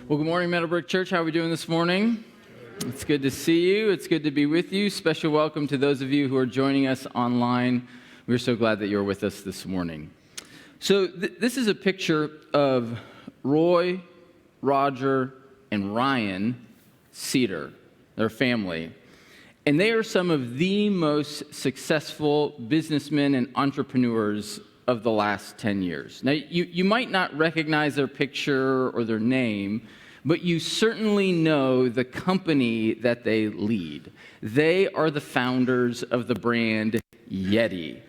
Well, good morning, Meadowbrook Church. How are we doing this morning? It's good to see you. It's good to be with you. Special welcome to those of you who are joining us online. We're so glad that you're with us this morning. So this is a picture of Roy, Roger, and Ryan Cedar, their family. And they are some of the most successful businessmen and entrepreneurs of the last 10 years. Now, you might not recognize their picture or their name, but you certainly know the company that they lead. They are the founders of the brand Yeti.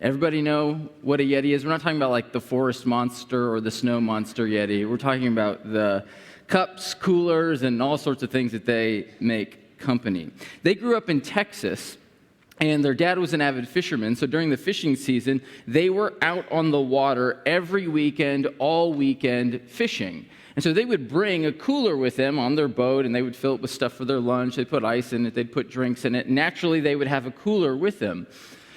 Everybody know what a Yeti is? We're not talking about like the forest monster or the snow monster Yeti. We're talking about the cups, coolers, and all sorts of things that they make company. They grew up in Texas, and their dad was an avid fisherman, so during the fishing season, they were out on the water every weekend, all weekend, fishing. And so they would bring a cooler with them on their boat, and they would fill it with stuff for their lunch. They'd put ice in it. They'd put drinks in it. Naturally, they would have a cooler with them.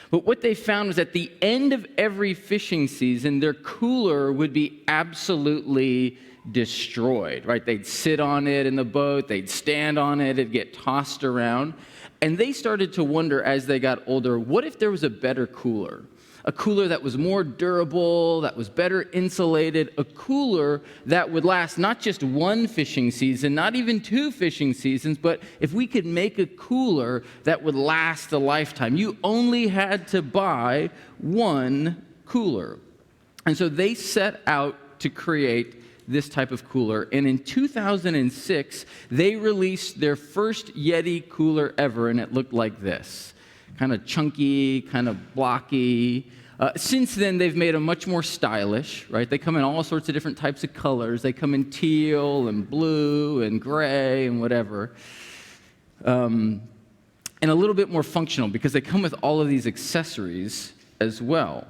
But what they found was at the end of every fishing season, their cooler would be absolutely destroyed, right? They'd sit on it in the boat. They'd stand on it. It'd get tossed around. And they started to wonder as they got older, what if there was a better cooler? A cooler that was more durable, that was better insulated, a cooler that would last not just one fishing season, not even two fishing seasons, but if we could make a cooler that would last a lifetime. You only had to buy one cooler. And so they set out to create this type of cooler. And in 2006, they released their first Yeti cooler ever, and it looked like this. Kind of chunky, kind of blocky. Since then, they've made them much more stylish, right? They come in all sorts of different types of colors. They come in teal and blue and gray and whatever. And a little bit more functional because they come with all of these accessories as well.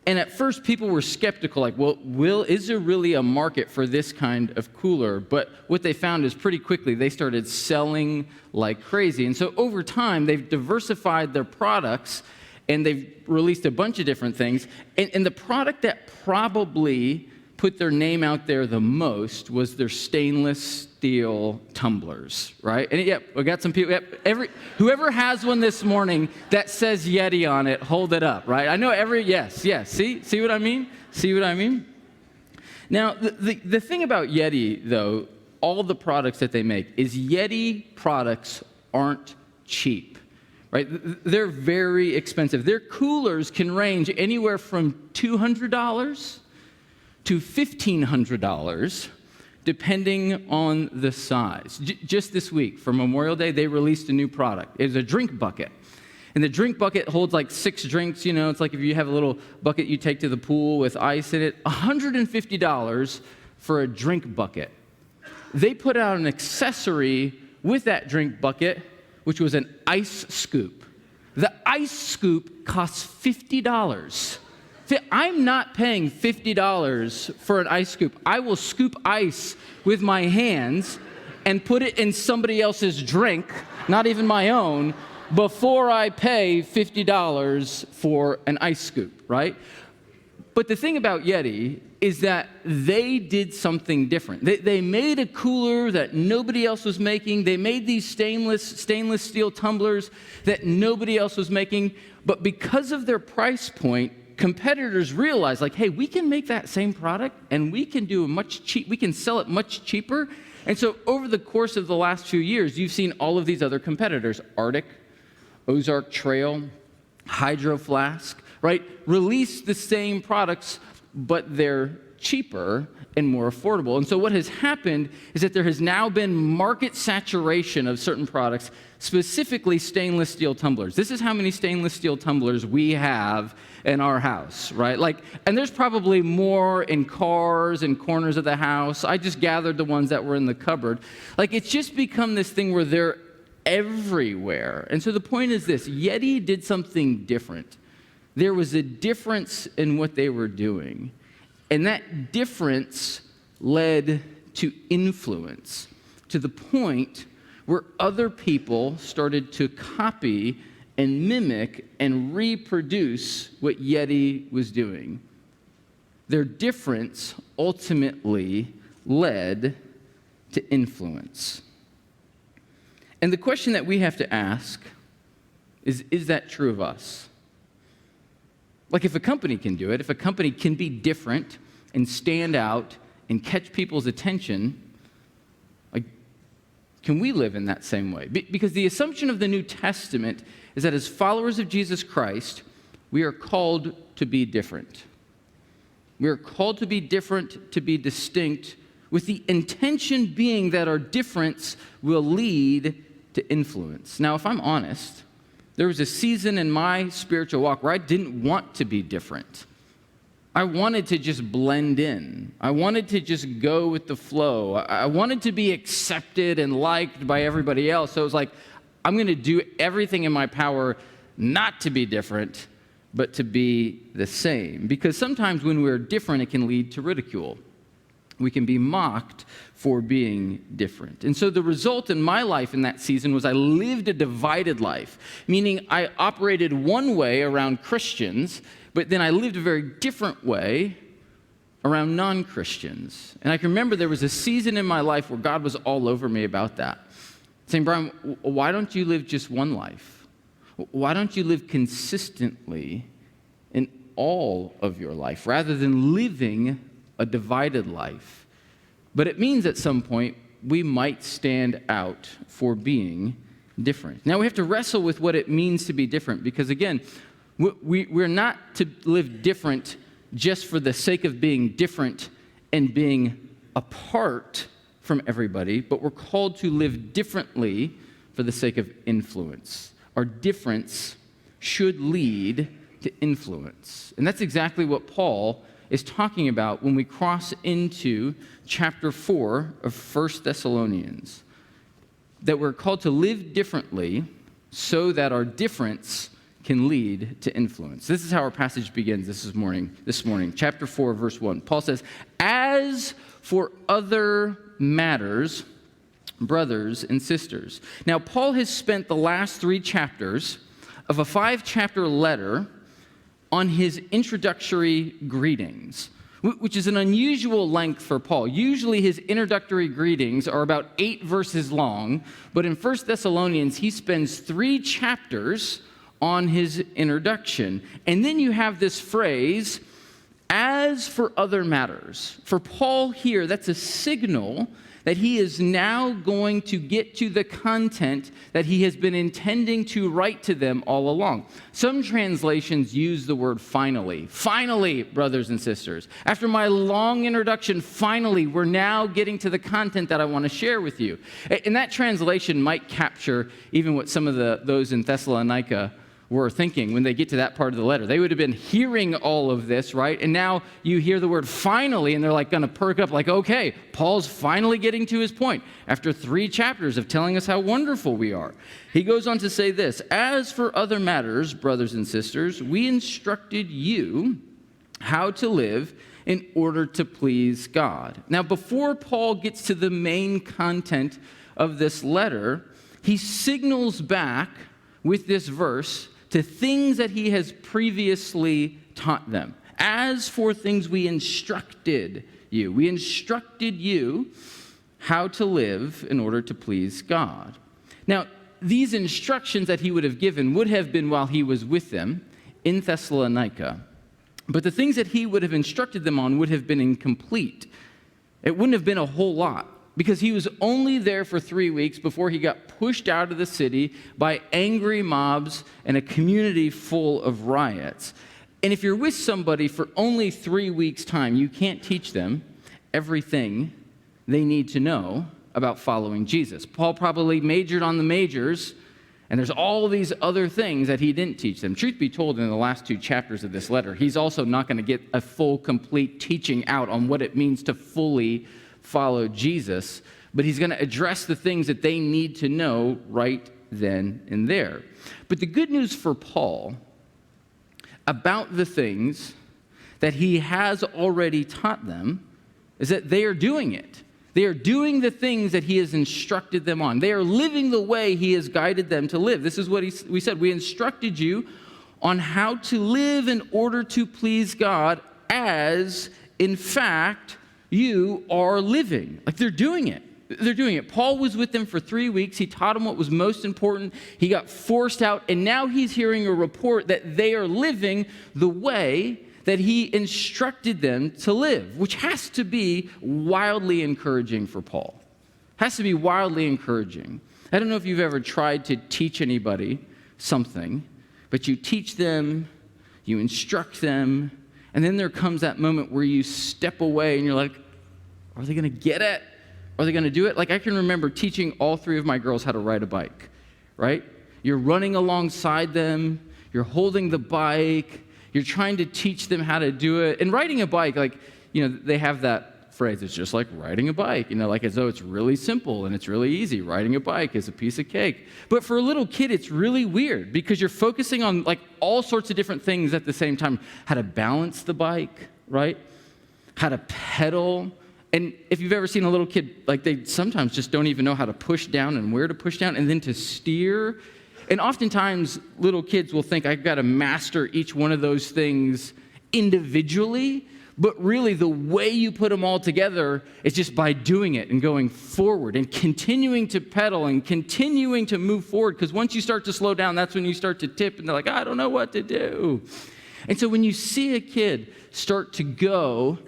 And at first, people were skeptical, like, well, is there really a market for this kind of cooler? But what they found is pretty quickly, they started selling like crazy. And so over time, they've diversified their products, and they've released a bunch of different things. And the product that probably put their name out there the most was their stainless steel tumblers, right? And yep, we got some people. Yep, whoever has one this morning that says Yeti on it, hold it up, right? I know yes. See what I mean? See what I mean? Now, the thing about Yeti, though, all the products that they make, is Yeti products aren't cheap, right? They're very expensive. Their coolers can range anywhere from $200 to $1,500, depending on the size. Just this week, for Memorial Day, they released a new product. It's a drink bucket. And the drink bucket holds like 6 drinks. You know, it's like if you have a little bucket you take to the pool with ice in it. $150 for a drink bucket. They put out an accessory with that drink bucket, which was an ice scoop. The ice scoop costs $50. I'm not paying $50 for an ice scoop. I will scoop ice with my hands and put it in somebody else's drink, not even my own, before I pay $50 for an ice scoop, right? But the thing about Yeti is that they did something different. They made a cooler that nobody else was making. They made these stainless steel tumblers that nobody else was making. But because of their price point, competitors realized, like, hey, we can make that same product and we can sell it much cheaper. And so over the course of the last few years, you've seen all of these other competitors, Arctic, Ozark Trail, Hydro Flask, right, release the same products, but they're cheaper and more affordable. And so what has happened is that there has now been market saturation of certain products, specifically stainless steel tumblers. This is how many stainless steel tumblers we have in our house, right? And there's probably more in cars and corners of the house. I just gathered the ones that were in the cupboard. It's just become this thing where they're everywhere. And so the point is this: Yeti did something different. There was a difference in what they were doing. And that difference led to influence, to the point where other people started to copy and mimic and reproduce what Yeti was doing. Their difference ultimately led to influence. And the question that we have to ask is that true of us? Like, if a company can do it, if a company can be different and stand out and catch people's attention, like, can we live in that same way? Because the assumption of the New Testament is that as followers of Jesus Christ, we are called to be different. We are called to be different, to be distinct, with the intention being that our difference will lead to influence. Now, if I'm honest, there was a season in my spiritual walk where I didn't want to be different. I wanted to just blend in. I wanted to just go with the flow. I wanted to be accepted and liked by everybody else. So it was like, I'm going to do everything in my power not to be different, but to be the same. Because sometimes when we're different, it can lead to ridicule. We can be mocked for being different. And so the result in my life in that season was I lived a divided life, meaning I operated one way around Christians, but then I lived a very different way around non-Christians. And I can remember there was a season in my life where God was all over me about that, saying, Bryan, why don't you live just one life? Why don't you live consistently in all of your life rather than living a divided life? But it means at some point we might stand out for being different. Now we have to wrestle with what it means to be different, because again, we're not to live different just for the sake of being different and being apart from everybody, but we're called to live differently for the sake of influence. Our difference should lead to influence. And that's exactly what Paul is talking about when we cross into chapter 4 of 1 Thessalonians. That we're called to live differently so that our difference can lead to influence. This is how our passage begins this morning. Chapter 4, verse 1. Paul says, "As for other matters, brothers and sisters." Now, Paul has spent the last 3 chapters of a 5-chapter letter on his introductory greetings, which is an unusual length for Paul. Usually his introductory greetings are about 8 verses long, but in 1 Thessalonians, he spends 3 chapters on his introduction. And then you have this phrase, "as for other matters." For Paul here, that's a signal that he is now going to get to the content that he has been intending to write to them all along. Some translations use the word finally. Finally, brothers and sisters. After my long introduction, finally, we're now getting to the content that I want to share with you. And that translation might capture even what some of those in Thessalonica were thinking when they get to that part of the letter. They would have been hearing all of this, right? And now you hear the word finally, and they're like going to perk up like, okay, Paul's finally getting to his point after 3 chapters of telling us how wonderful we are. He goes on to say this, "As for other matters, brothers and sisters, we instructed you how to live in order to please God." Now, before Paul gets to the main content of this letter, he signals back with this verse to things that he has previously taught them. As for things we instructed you how to live in order to please God. Now, these instructions that he would have given would have been while he was with them in Thessalonica. But the things that he would have instructed them on would have been incomplete. It wouldn't have been a whole lot, because he was only there for 3 weeks before he got pushed out of the city by angry mobs and a community full of riots. And if you're with somebody for only 3 weeks' time, you can't teach them everything they need to know about following Jesus. Paul probably majored on the majors, and there's all these other things that he didn't teach them. Truth be told, in the last 2 chapters of this letter, he's also not going to get a full, complete teaching out on what it means to fully follow Jesus, but he's going to address the things that they need to know right then and there. But the good news for Paul about the things that he has already taught them is that they are doing it. They are doing the things that he has instructed them on. They are living the way he has guided them to live. This is what we said. We instructed you on how to live in order to please God, as, in fact, you are living. Like they're doing it. They're doing it. Paul was with them for 3 weeks. He taught them what was most important. He got forced out, and now he's hearing a report that they are living the way that he instructed them to live, which has to be wildly encouraging for Paul. Has to be wildly encouraging. I don't know if you've ever tried to teach anybody something, but you teach them, you instruct them, and then there comes that moment where you step away and you're like, are they going to get it? Are they going to do it? Like I can remember teaching all 3 of my girls how to ride a bike, right? You're running alongside them, you're holding the bike, you're trying to teach them how to do it. And riding a bike, like, they have that phrase, it's just like riding a bike, like as though it's really simple and it's really easy. Riding a bike is a piece of cake. But for a little kid, it's really weird because you're focusing on like all sorts of different things at the same time. How to balance the bike, right? How to pedal. And if you've ever seen a little kid, like they sometimes just don't even know how to push down and where to push down and then to steer. And oftentimes little kids will think I've got to master each one of those things individually, but really the way you put them all together is just by doing it and going forward and continuing to pedal and continuing to move forward. Because once you start to slow down, that's when you start to tip and they're like, I don't know what to do. And so when you see a kid start to go,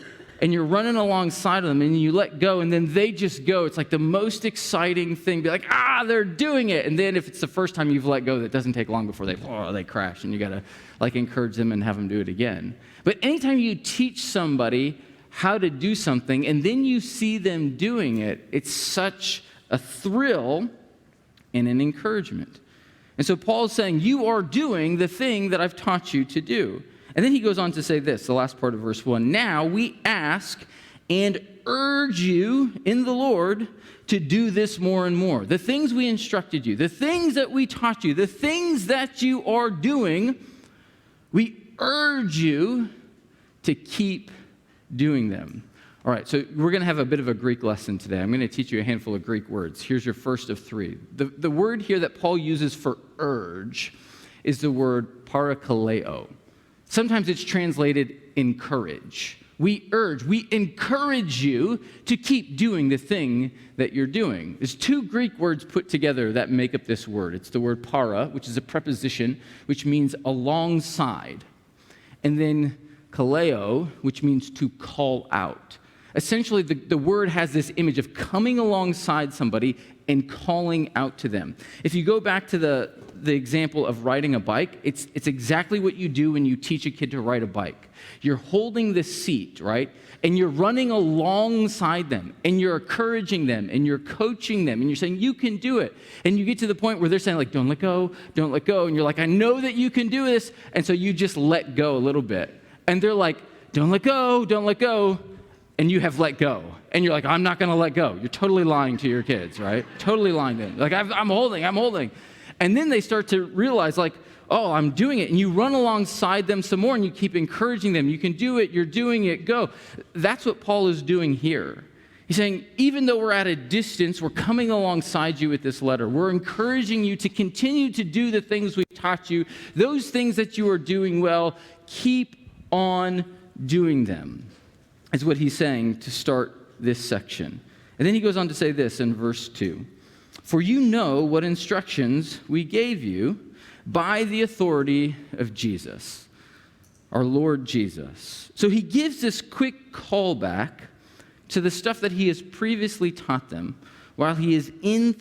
and you're running alongside of them, and you let go, and then they just go. It's like the most exciting thing. Be like, they're doing it. And then if it's the first time you've let go, that doesn't take long before they crash, and you got to like encourage them and have them do it again. But anytime you teach somebody how to do something, and then you see them doing it, it's such a thrill and an encouragement. And so Paul's saying, you are doing the thing that I've taught you to do. And then he goes on to say this, the last part of verse 1. Now we ask and urge you in the Lord to do this more and more. The things we instructed you, the things that we taught you, the things that you are doing, we urge you to keep doing them. All right, so we're going to have a bit of a Greek lesson today. I'm going to teach you a handful of Greek words. Here's your first of 3. The word here that Paul uses for urge is the word parakaleo. Sometimes it's translated encourage. We urge, we encourage you to keep doing the thing that you're doing. There's 2 Greek words put together that make up this word. It's the word para, which is a preposition, which means alongside. And then kaleo, which means to call out. Essentially, the word has this image of coming alongside somebody and calling out to them. If you go back to the example of riding a bike, it's exactly what you do when you teach a kid to ride a bike. You're holding the seat, right? And you're running alongside them, and you're encouraging them, and you're coaching them, and you're saying, you can do it. And you get to the point where they're saying, like, don't let go, and you're like, I know that you can do this, and so you just let go a little bit. And they're like, don't let go, and you have let go. And you're like, I'm not going to let go. You're totally lying to your kids, right? Totally lying to them. Like, I'm holding. And then they start to realize, like, oh, I'm doing it. And you run alongside them some more, and you keep encouraging them. You can do it. You're doing it. Go. That's what Paul is doing here. He's saying, even though we're at a distance, we're coming alongside you with this letter. We're encouraging you to continue to do the things we've taught you. Those things that you are doing well, keep on doing them, is what he's saying to start this section. And then he goes on to say this in verse 2. For you know what instructions we gave you by the authority of Jesus, our Lord Jesus. So he gives this quick callback to the stuff that he has previously taught them while he was in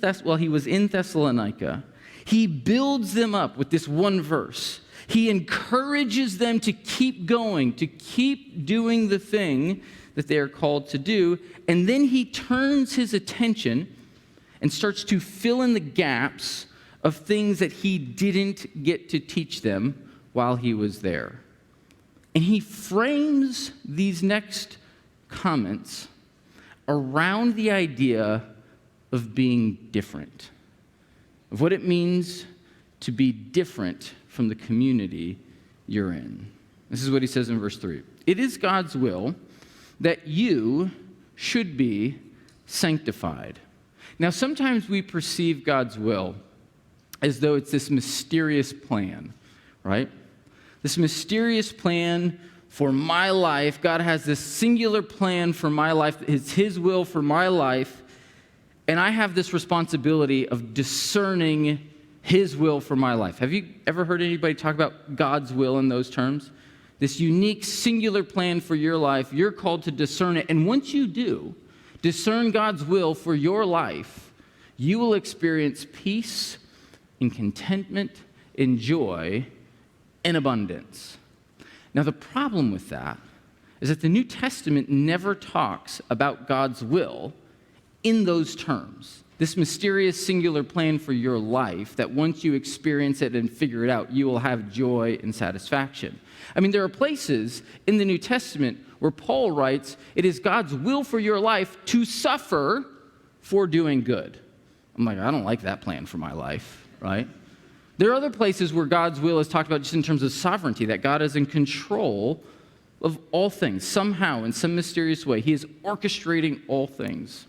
Thessalonica. He builds them up with this one verse. He encourages them to keep going, to keep doing the thing that they are called to do. And then he turns his attention and starts to fill in the gaps of things that he didn't get to teach them while he was there. And he frames these next comments around the idea of being different, of what it means to be different from the community you're in. This is what he says in verse 3. It is God's will that you should be sanctified. Now, sometimes we perceive God's will as though it's this mysterious plan, right? This mysterious plan for my life. God has this singular plan for my life. It's his will for my life. And I have this responsibility of discerning his will for my life. Have you ever heard anybody talk about God's will in those terms? This unique, singular plan for your life, you're called to discern it. And once you do, discern God's will for your life, you will experience peace and contentment and joy and abundance. Now, the problem with that is that the New Testament never talks about God's will in those terms. This mysterious singular plan for your life that once you experience it and figure it out, you will have joy and satisfaction. I mean, there are places in the New Testament where Paul writes, it is God's will for your life to suffer for doing good. I'm like, I don't like that plan for my life, right? There are other places where God's will is talked about just in terms of sovereignty, that God is in control of all things. Somehow, in some mysterious way, he is orchestrating all things.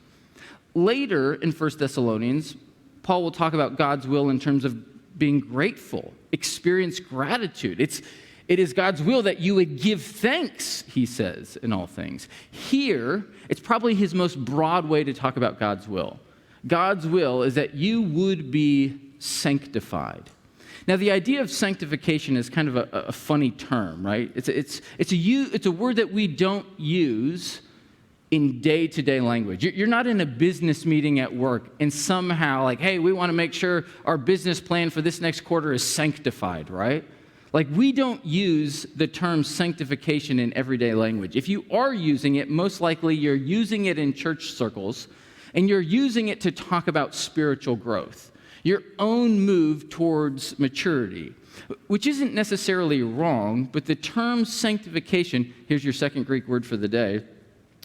Later in 1 Thessalonians, Paul will talk about God's will in terms of being grateful, experience gratitude. It is God's will that you would give thanks, he says, in all things. Here, it's probably his most broad way to talk about God's will. God's will is that you would be sanctified. Now, the idea of sanctification is kind of a funny term, right? It's a word that we don't use in day-to-day language. You're not in a business meeting at work and somehow like, hey, we want to make sure our business plan for this next quarter is sanctified, right? Like, we don't use the term sanctification in everyday language. If you are using it, most likely you're using it in church circles, and you're using it to talk about spiritual growth, your own move towards maturity, which isn't necessarily wrong, but the term sanctification, here's your second Greek word for the day,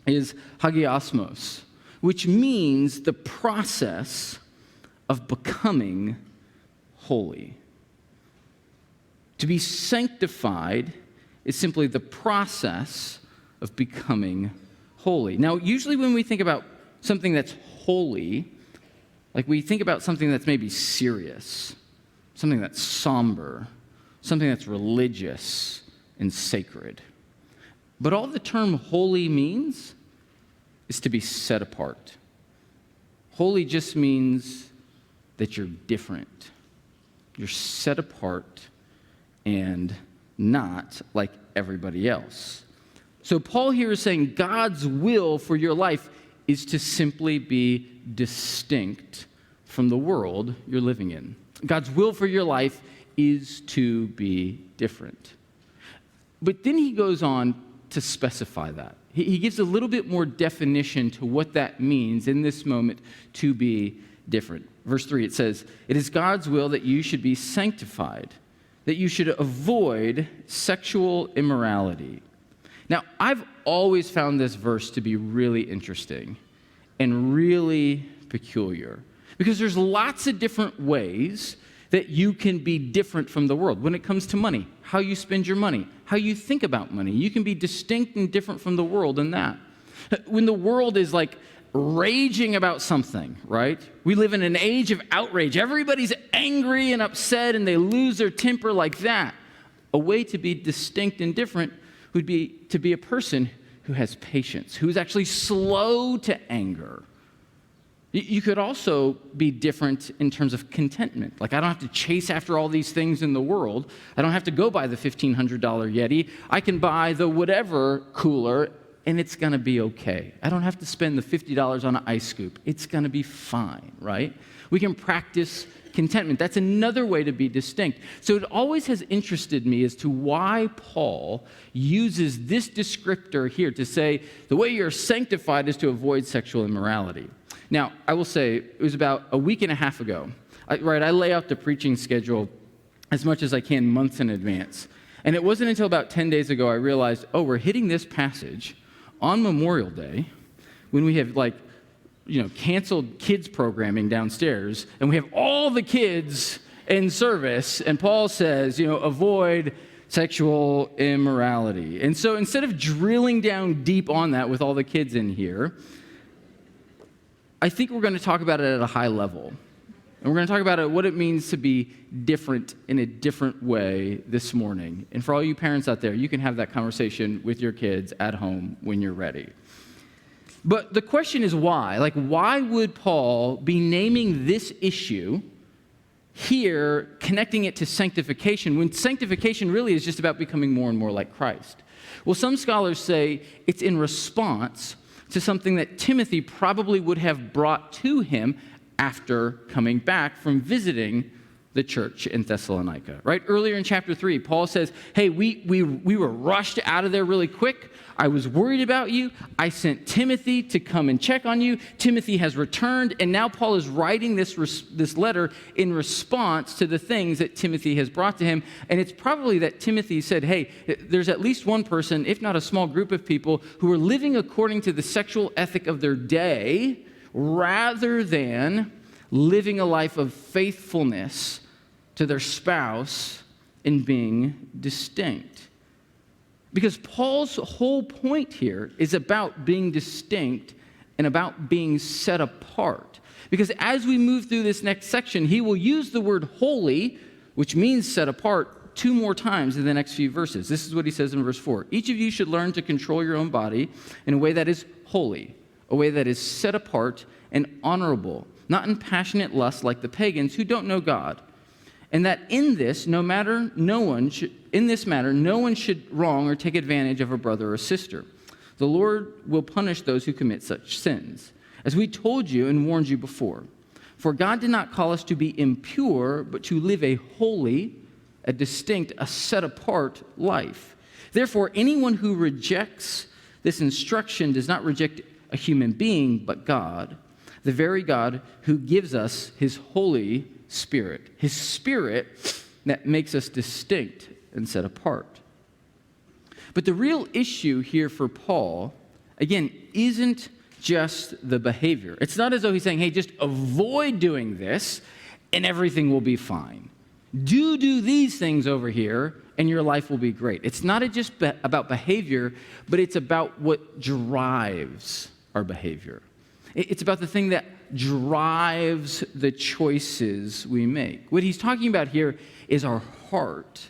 is hagiosmos, which means the process of becoming holy. To be sanctified is simply the process of becoming holy. Now, usually when we think about something that's holy, like we think about something that's maybe serious, something that's somber, something that's religious and sacred. But all the term holy means is to be set apart. Holy just means that you're different. You're set apart and not like everybody else. So Paul here is saying God's will for your life is to simply be distinct from the world you're living in. God's will for your life is to be different. But then he goes on to specify that. He gives a little bit more definition to what that means in this moment to be different. Verse 3, it says, it is God's will that you should be sanctified, that you should avoid sexual immorality. Now, I've always found this verse to be really interesting and really peculiar because there's lots of different ways that you can be different from the world. When it comes to money, how you spend your money, how you think about money, you can be distinct and different from the world in that. When the world is like raging about something, right? We live in an age of outrage. Everybody's angry and upset and they lose their temper like that. A way to be distinct and different would be to be a person who has patience, who is actually slow to anger. You could also be different in terms of contentment. Like, I don't have to chase after all these things in the world. I don't have to go buy the $1,500 Yeti. I can buy the whatever cooler, and it's going to be okay. I don't have to spend the $50 on an ice scoop. It's going to be fine, right? We can practice contentment. That's another way to be distinct. So it always has interested me as to why Paul uses this descriptor here to say the way you're sanctified is to avoid sexual immorality. Now, I will say, it was about a week and a half ago. I lay out the preaching schedule as much as I can months in advance. And it wasn't until about 10 days ago I realized, we're hitting this passage on Memorial Day when we have canceled kids programming downstairs and we have all the kids in service. And Paul says, avoid sexual immorality. And so instead of drilling down deep on that with all the kids in here, I think we're going to talk about it at a high level. And we're going to talk about what it means to be different in a different way this morning. And for all you parents out there, you can have that conversation with your kids at home when you're ready. But the question is why? Like, why would Paul be naming this issue here, connecting it to sanctification, when sanctification really is just about becoming more and more like Christ? Well, some scholars say it's in response to something that Timothy probably would have brought to him after coming back from visiting the church in Thessalonica, right? Earlier in chapter 3, Paul says, hey, we were rushed out of there really quick. I was worried about you. I sent Timothy to come and check on you. Timothy has returned, and now Paul is writing this letter in response to the things that Timothy has brought to him. And it's probably that Timothy said, hey, there's at least one person, if not a small group of people, who are living according to the sexual ethic of their day, rather than living a life of faithfulness to their spouse in being distinct. Because Paul's whole point here is about being distinct and about being set apart. Because as we move through this next section, he will use the word holy, which means set apart, 2 more times in the next few verses. This is what he says in verse 4. Each of you should learn to control your own body in a way that is holy, a way that is set apart and honorable, not in passionate lust like the pagans who don't know God. And that in this matter, no one should wrong or take advantage of a brother or sister. The Lord will punish those who commit such sins, as we told you and warned you before. For God did not call us to be impure, but to live a holy, a distinct, a set-apart life. Therefore, anyone who rejects this instruction does not reject a human being, but God, the very God who gives us his Holy Spirit, his Spirit that makes us distinct and set apart. But the real issue here for Paul, again, isn't just the behavior. It's not as though he's saying, hey, just avoid doing this and everything will be fine. Do these things over here and your life will be great. It's not just about behavior, but it's about what drives our behavior. It's about the thing that drives the choices we make. What he's talking about here is our heart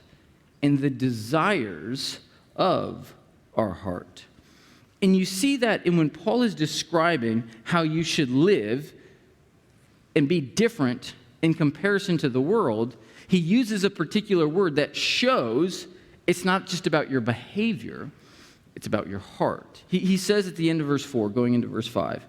and the desires of our heart. And you see that when Paul is describing how you should live and be different in comparison to the world, he uses a particular word that shows it's not just about your behavior, it's about your heart. He says at the end of verse 4, going into verse 5,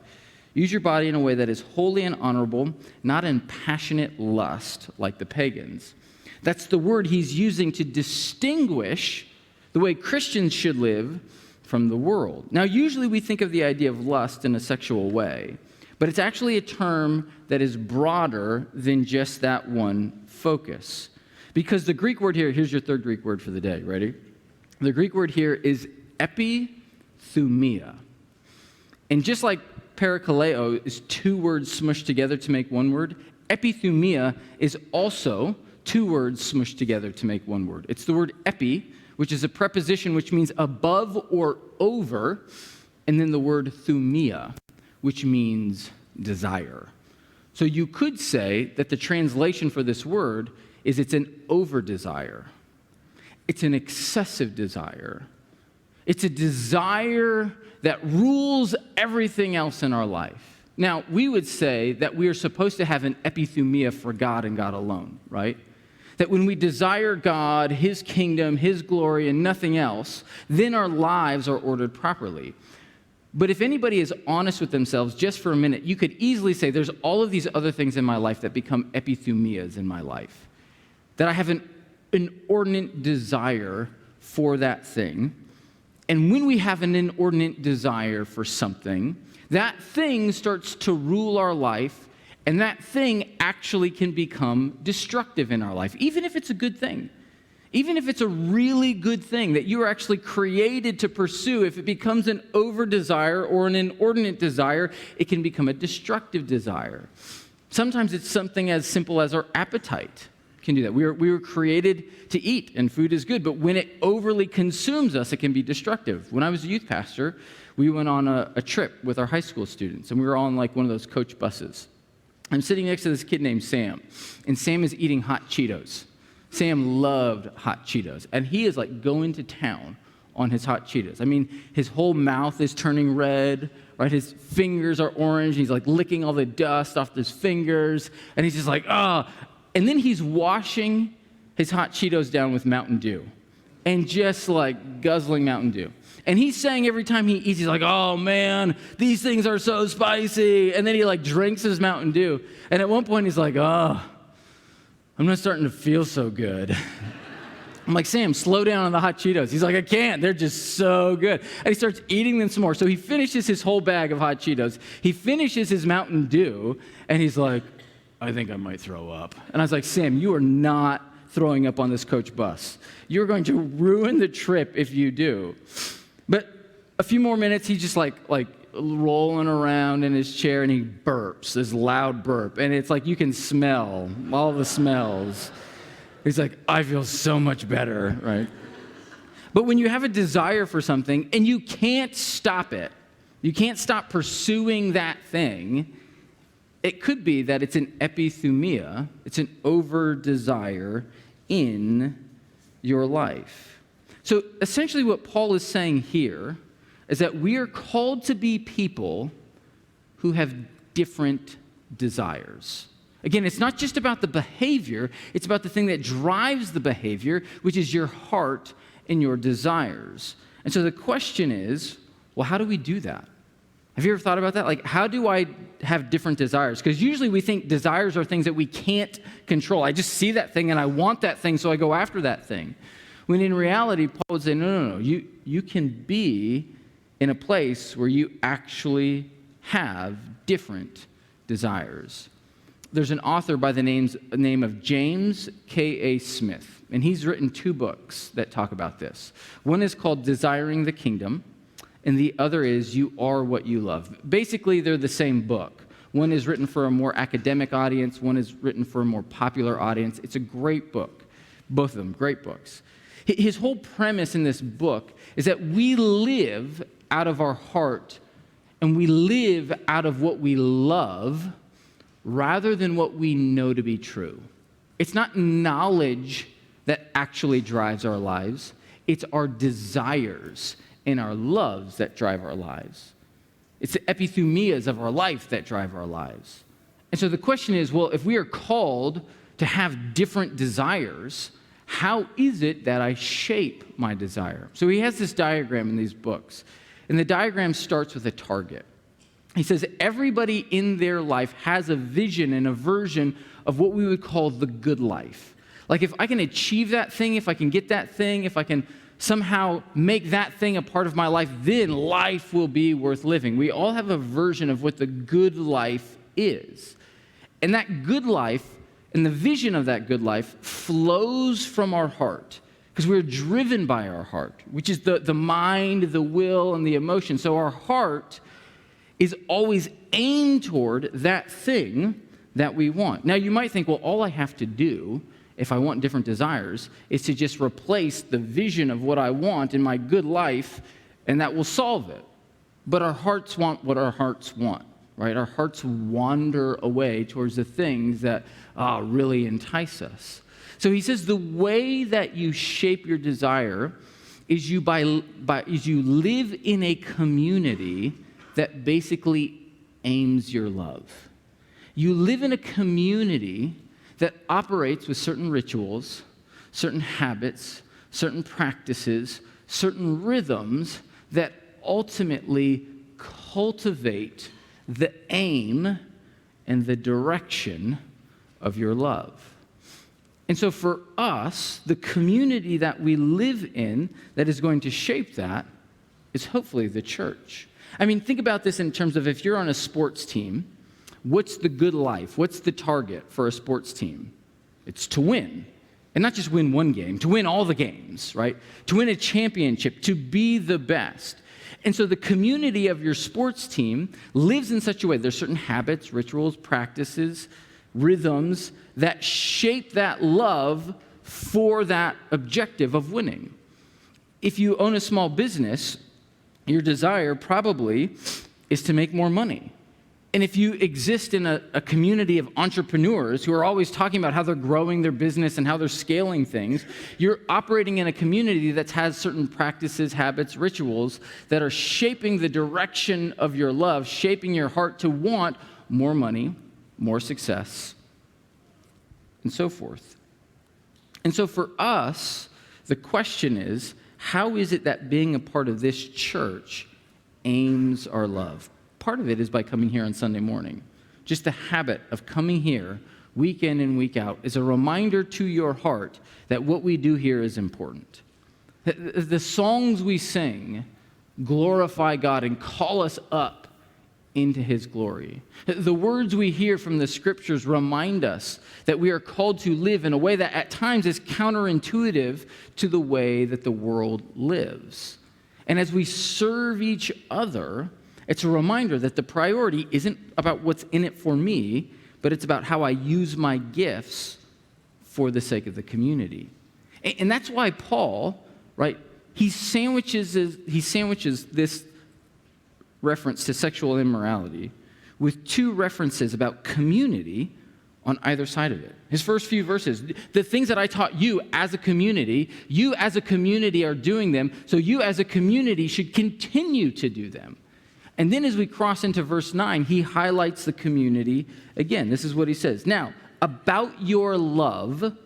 use your body in a way that is holy and honorable, not in passionate lust like the pagans. That's the word he's using to distinguish the way Christians should live from the world. Now, usually we think of the idea of lust in a sexual way, but it's actually a term that is broader than just that one focus. Because the Greek word here, here's your third Greek word for the day, ready? The Greek word here is epithumia. And just like parakaleo is 2 words smushed together to make one word, epithumia is also 2 words smushed together to make one word. It's the word epi, which is a preposition which means above or over, and then the word thumia, which means desire. So you could say that the translation for this word is it's an over-desire. It's an excessive desire. It's a desire that rules everything else in our life. Now, we would say that we are supposed to have an epithumia for God and God alone, right? That when we desire God, his kingdom, his glory, and nothing else, then our lives are ordered properly. But if anybody is honest with themselves just for a minute, you could easily say there's all of these other things in my life that become epithumias in my life. That I have an inordinate desire for that thing. And when we have an inordinate desire for something, that thing starts to rule our life, and that thing actually can become destructive in our life, even if it's a good thing. Even if it's a really good thing that you are actually created to pursue, if it becomes an over-desire or an inordinate desire, it can become a destructive desire. Sometimes it's something as simple as our appetite can do that. We were created to eat, and food is good, but when it overly consumes us, it can be destructive. When I was a youth pastor, we went on a trip with our high school students, and we were on like one of those coach buses. I'm sitting next to this kid named Sam, and Sam is eating hot Cheetos. Sam loved hot Cheetos, and he is like going to town on his hot Cheetos. I mean, his whole mouth is turning red, right? His fingers are orange, and he's like licking all the dust off his fingers, and he's just like, ah. And then he's washing his hot Cheetos down with Mountain Dew, and just like guzzling Mountain Dew. And he's saying every time he eats, he's like, oh man, these things are so spicy. And then he like drinks his Mountain Dew. And at one point he's like, oh, I'm not starting to feel so good. I'm like, Sam, slow down on the hot Cheetos. He's like, I can't. They're just so good. And he starts eating them some more. So he finishes his whole bag of hot Cheetos. He finishes his Mountain Dew. And he's like, I think I might throw up. And I was like, Sam, you are not throwing up on this coach bus. You're going to ruin the trip if you do. But a few more minutes, he's just like rolling around in his chair, and he burps, this loud burp. And it's like you can smell all the smells. He's like, I feel so much better, right? But when you have a desire for something and you can't stop it, you can't stop pursuing that thing, it could be that it's an epithumia, it's an over-desire in your life. So essentially what Paul is saying here is that we are called to be people who have different desires. Again, it's not just about the behavior, it's about the thing that drives the behavior, which is your heart and your desires. And so the question is, well, how do we do that? Have you ever thought about that? Like, how do I have different desires? Because usually we think desires are things that we can't control. I just see that thing and I want that thing, so I go after that thing. When in reality, Paul would say, no. You can be in a place where you actually have different desires. There's an author by the name of James K.A. Smith, and he's written 2 books that talk about this. One is called Desiring the Kingdom, and the other is You Are What You Love. Basically, they're the same book. One is written for a more academic audience, one is written for a more popular audience. It's a great book. Both of them, great books. His whole premise in this book is that we live out of our heart and we live out of what we love rather than what we know to be true. It's not knowledge that actually drives our lives. It's our desires and our loves that drive our lives. It's the epithumias of our life that drive our lives. And so the question is, well, if we are called to have different desires, how is it that I shape my desire? So he has this diagram in these books, and the diagram starts with a target. He says everybody in their life has a vision and a version of what we would call the good life. Like if I can achieve that thing, if I can get that thing, if I can somehow make that thing a part of my life, then life will be worth living. We all have a version of what the good life is. And that good life and the vision of that good life flows from our heart because we're driven by our heart, which is the mind, the will, and the emotion. So our heart is always aimed toward that thing that we want. Now, you might think, well, all I have to do if I want different desires is to just replace the vision of what I want in my good life, and that will solve it. But our hearts want what our hearts want. Right? Our hearts wander away towards the things that really entice us. So he says the way that you shape your desire is you live in a community that basically aims your love. You live in a community that operates with certain rituals, certain habits, certain practices, certain rhythms that ultimately cultivate the aim and the direction of your love. And so for us, the community that we live in that is going to shape that is hopefully the church. I mean, think about this in terms of if you're on a sports team, what's the good life? What's the target for a sports team? It's to win. And not just win one game, to win all the games, right? To win a championship, to be the best. And so the community of your sports team lives in such a way. There's certain habits, rituals, practices, rhythms that shape that love for that objective of winning. If you own a small business, your desire probably is to make more money. And if you exist in a community of entrepreneurs who are always talking about how they're growing their business and how they're scaling things, you're operating in a community that has certain practices, habits, rituals that are shaping the direction of your love, shaping your heart to want more money, more success, and so forth. And so for us, the question is, how is it that being a part of this church aims our love? Part of it is by coming here on Sunday morning. Just the habit of coming here week in and week out is a reminder to your heart that what we do here is important. The songs we sing glorify God and call us up into his glory. The words we hear from the scriptures remind us that we are called to live in a way that at times is counterintuitive to the way that the world lives. And as we serve each other, it's a reminder that the priority isn't about what's in it for me, but it's about how I use my gifts for the sake of the community. And that's why Paul, right, he sandwiches this reference to sexual immorality with two references about community on either side of it. His first few verses, the things that I taught you as a community are doing them, so you as a community should continue to do them. And then as we cross into verse 9, he highlights the community again. This is what he says. Now, about your love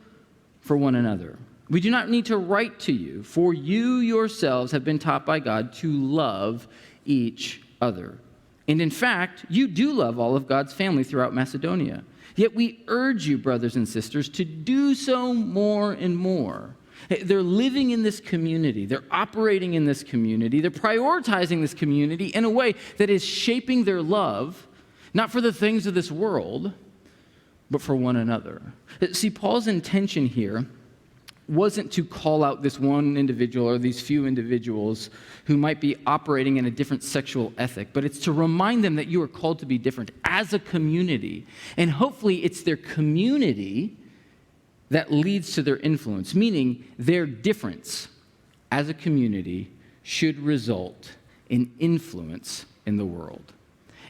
for one another. We do not need to write to you, for you yourselves have been taught by God to love each other. And in fact, you do love all of God's family throughout Macedonia. Yet we urge you, brothers and sisters, to do so more and more. They're living in this community. They're operating in this community. They're prioritizing this community in a way that is shaping their love, not for the things of this world, but for one another. See, Paul's intention here wasn't to call out this one individual or these few individuals who might be operating in a different sexual ethic, but it's to remind them that you are called to be different as a community. And hopefully it's their community that leads to their influence, meaning their difference as a community should result in influence in the world.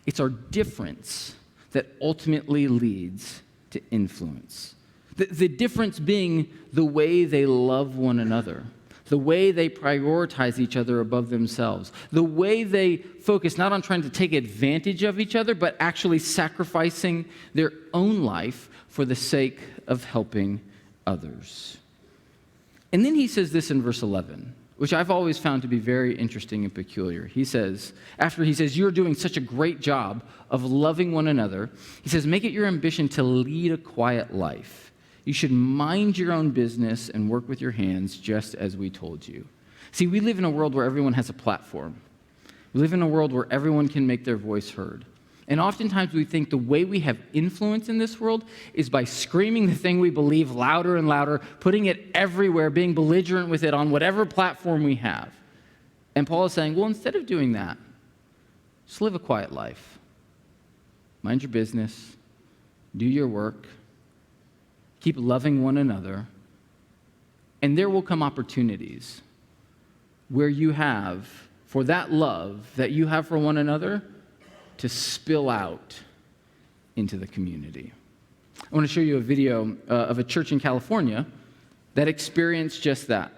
It's our difference that ultimately leads to influence. The difference being the way they love one another, the way they prioritize each other above themselves, the way they focus not on trying to take advantage of each other, but actually sacrificing their own life for the sake of helping others. And then he says this in verse 11, which I've always found to be very interesting and peculiar. He says, after he says, you're doing such a great job of loving one another, he says, make it your ambition to lead a quiet life. You should mind your own business and work with your hands just as we told you. See, we live in a world where everyone has a platform. We live in a world where everyone can make their voice heard. And oftentimes we think the way we have influence in this world is by screaming the thing we believe louder and louder, putting it everywhere, being belligerent with it on whatever platform we have. And Paul is saying, well, instead of doing that, just live a quiet life. Mind your business. Do your work. Keep loving one another. And there will come opportunities where you have, for that love that you have for one another, to spill out into the community. I want to show you a video of a church in California that experienced just that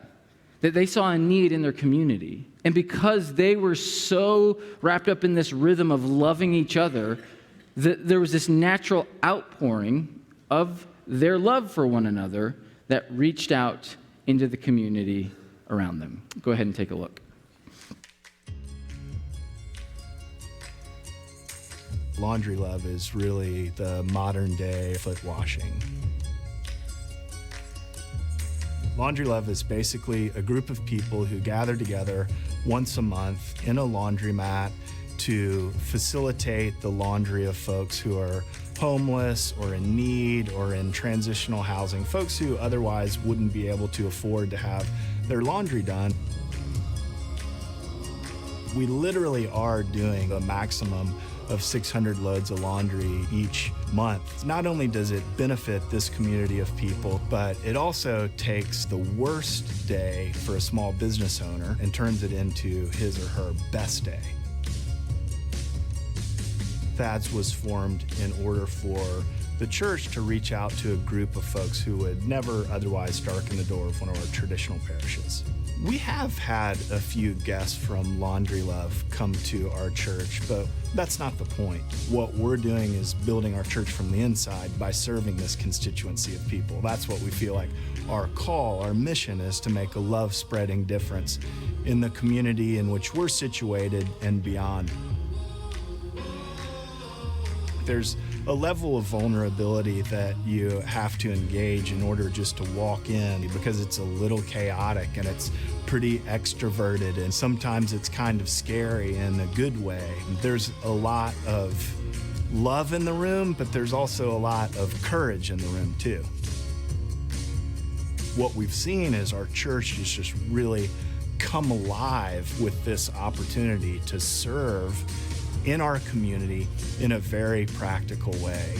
they saw a need in their community. And because they were so wrapped up in this rhythm of loving each other, there was this natural outpouring of their love for one another that reached out into the community around them. Go ahead and take a look. Laundry love is really the modern day foot washing. Laundry love is basically a group of people who gather together once a month in a laundromat to facilitate the laundry of folks who are homeless or in need or in transitional housing, folks who otherwise wouldn't be able to afford to have their laundry done. We literally are doing a maximum of 600 loads of laundry each month. Not only does it benefit this community of people, but it also takes the worst day for a small business owner and turns it into his or her best day. THADS was formed in order for the church to reach out to a group of folks who would never otherwise darken the door of one of our traditional parishes. We have had a few guests from Laundry Love come to our church, but that's not the point. What we're doing is building our church from the inside by serving this constituency of people. That's what we feel like our call, our mission is, to make a love-spreading difference in the community in which we're situated and beyond. There's a level of vulnerability that you have to engage in order just to walk in, because it's a little chaotic and it's pretty extroverted, and sometimes it's kind of scary in a good way. There's a lot of love in the room, but there's also a lot of courage in the room too. What we've seen is our church is just really come alive with this opportunity to serve in our community in a very practical way.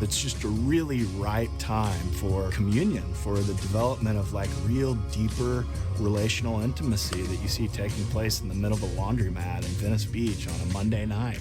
It's just a really right time for communion, for the development of like real deeper relational intimacy that you see taking place in the middle of a laundromat in Venice Beach on a Monday night.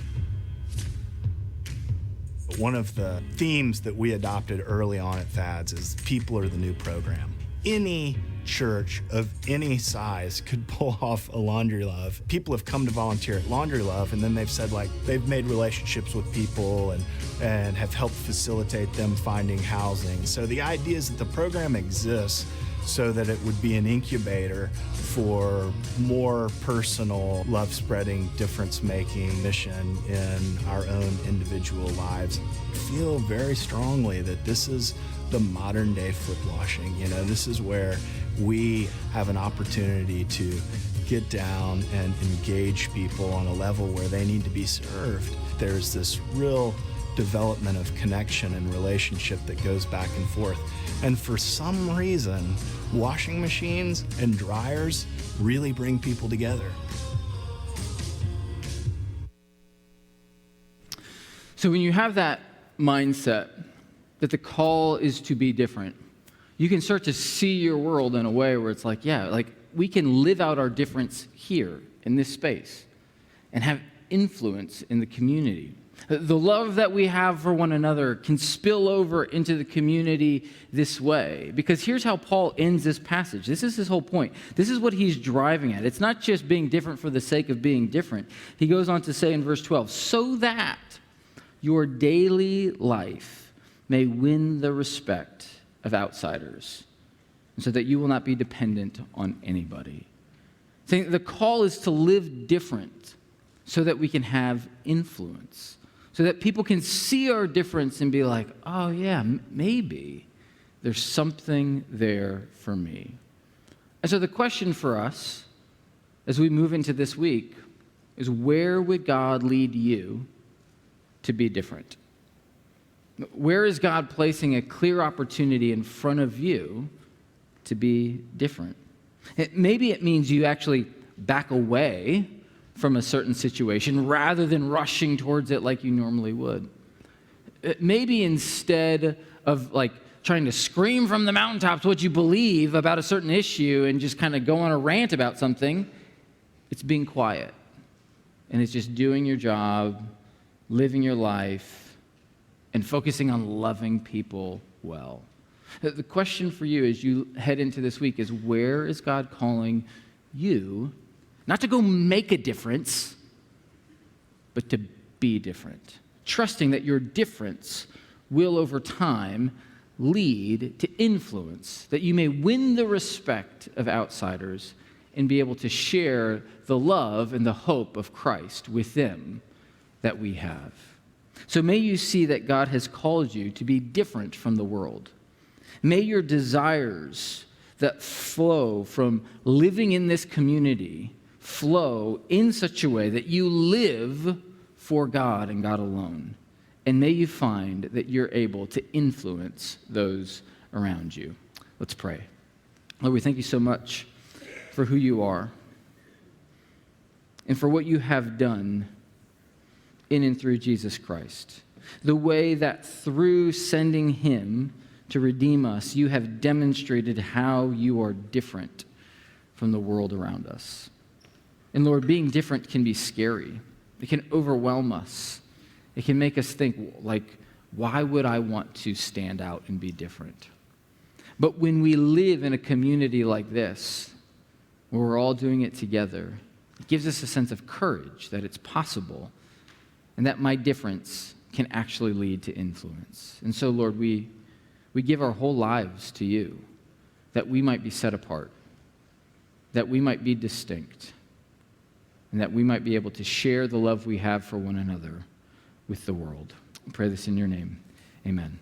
One of the themes that we adopted early on at THADS is people are the new program. Any church of any size could pull off a Laundry Love. People have come to volunteer at Laundry Love, and then they've said like they've made relationships with people and have helped facilitate them finding housing. So the idea is that the program exists so that it would be an incubator for more personal, love-spreading, difference-making mission in our own individual lives. I feel very strongly that this is the modern-day foot washing. You know, this is where we have an opportunity to get down and engage people on a level where they need to be served. There's this real development of connection and relationship that goes back and forth. And for some reason, washing machines and dryers really bring people together. So when you have that mindset that the call is to be different, you can start to see your world in a way where it's like, yeah, like we can live out our difference here in this space and have influence in the community. The love that we have for one another can spill over into the community this way. Because here's how Paul ends this passage. This is his whole point. This is what he's driving at. It's not just being different for the sake of being different. He goes on to say in verse 12, so that your daily life may win the respect of outsiders, and so that you will not be dependent on anybody. Saying the call is to live different so that we can have influence, so that people can see our difference and be like, oh yeah, maybe there's something there for me. And so the question for us as we move into this week is, where would God lead you to be different? Where is God placing a clear opportunity in front of you to be different? Maybe it means you actually back away from a certain situation rather than rushing towards it like you normally would. Maybe instead of like trying to scream from the mountaintops what you believe about a certain issue and just kind of go on a rant about something, it's being quiet. And it's just doing your job, living your life, and focusing on loving people well. The question for you as you head into this week is, where is God calling you, not to go make a difference, but to be different? Trusting that your difference will over time lead to influence, that you may win the respect of outsiders and be able to share the love and the hope of Christ with them that we have. So may you see that God has called you to be different from the world. May your desires that flow from living in this community flow in such a way that you live for God and God alone. And may you find that you're able to influence those around you. Let's pray. Lord, we thank you so much for who you are and for what you have done in and through Jesus Christ. The way that through sending him to redeem us, you have demonstrated how you are different from the world around us. And Lord, being different can be scary. It can overwhelm us. It can make us think, like, why would I want to stand out and be different? But when we live in a community like this, where we're all doing it together, it gives us a sense of courage that it's possible and that my difference can actually lead to influence. And so, Lord, we give our whole lives to you, that we might be set apart, that we might be distinct, and that we might be able to share the love we have for one another with the world. I pray this in your name. Amen.